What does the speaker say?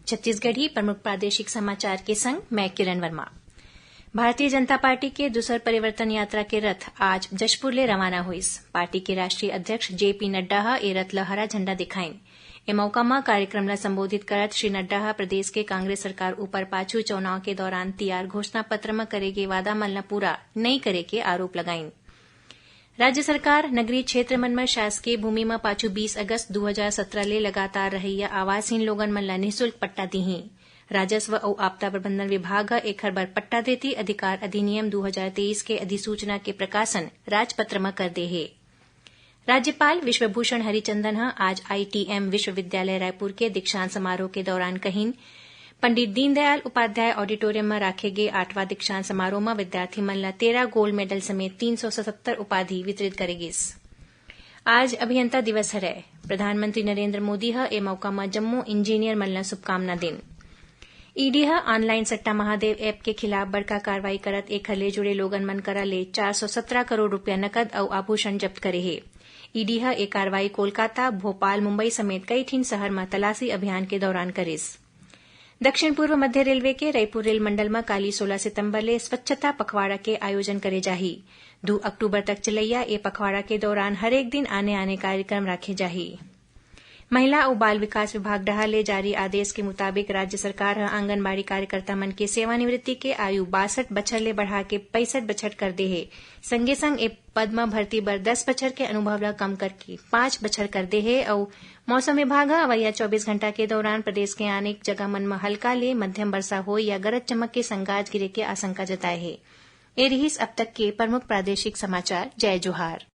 छत्तीसगढ़ी प्रमुख प्रादेशिक समाचार के संग मैं किरण वर्मा। भारतीय जनता पार्टी के दूसर परिवर्तन यात्रा के रथ आज जशपुर ले रवाना हुईस। पार्टी के राष्ट्रीय अध्यक्ष जेपी नड्डा ह ए रथ ल हरा झंडा दिखाइन। ए मौका म कार्यक्रम ल संबोधित करत श्री नड्डा ह प्रदेश के कांग्रेस सरकार ऊपर पाछू चुनाव के दौरान तियार घोषणा पत्र म करे गे वादा मन ल पूरा नई करे के आरोप लगाइन। राज्य सरकार नगरीय क्षेत्र मन म शासकीय भूमि म पाछू 20 अगस्त 2017 ले लगातार रहइया आवासहीन लोगन मन ल निःशुल्क पट्टा दिही। राजस्व अउ आपदा प्रबंधन विभाग ह एखर बर पट्टा देती अधिकार अधिनियम 2023 के अधिसूचना के प्रकाशन राजपत्र म कर दे हे। राज्यपाल विश्वभूषण हरिचंदन ह आज आईटीएम विश्वविद्यालय रायपुर के दीक्षांत समारोह के दौरान कहिन पंडित दीनदयाल उपाध्याय ऑडिटोरियम में राखे गे 8वां दीक्षांत समारोह में विद्यार्थी मन ल 13 गोल्ड मेडल समेत 377 उपाधि वितरित करे गिस। आज अभियंता दिवस हरय। प्रधानमंत्री नरेंद्र मोदी ह ए मौका म जम्मो इंजीनियर मन ल शुभकामना दिन। ईडी ह ऑनलाइन सट्टा महादेव ऐप के खिलाफ बड़का कार्रवाई करत एखर ले जुड़े लोगन मन करा ले 417 करोड़ रूपया नकद अउ आभूषण जब्त करे हे। ईडी ह ए कार्रवाई कोलकाता, भोपाल, मुंबई समेत कई ठिन शहर में तलाशी अभियान के दौरान करिस। दक्षिण पूर्व मध्य रेलवे के रायपुर रेल मंडल में काली 16 सितंबर ले स्वच्छता पखवाड़ा के आयोजन करे जाही। 2 अक्टूबर तक चलैया ए पखवाड़ा के दौरान हरेक दिन आने कार्यक्रम राखे जाही। महिला और बाल विकास विभाग डहर ले जारी आदेश के मुताबिक राज्य सरकार ह आंगनबाड़ी कार्यकर्ता मन के सेवानिवृत्ति के आयु 62 बछर ले बढ़ा के 65 बछर कर दे हे। संगे संग ए पद म भर्ती बर 10 बछर के अनुभव ल कम करके 5 बछर कर दे हे। और मौसम विभाग ह अवैया 24 घंटा के दौरान प्रदेश के अनेक जगह मन म हल्का ले मध्यम वर्षा होई या गरज चमक के संग गाज गिरे के आशंका जताए हे। ए रिहिस अब तक के प्रमुख प्रादेशिक समाचार। जय जोहार।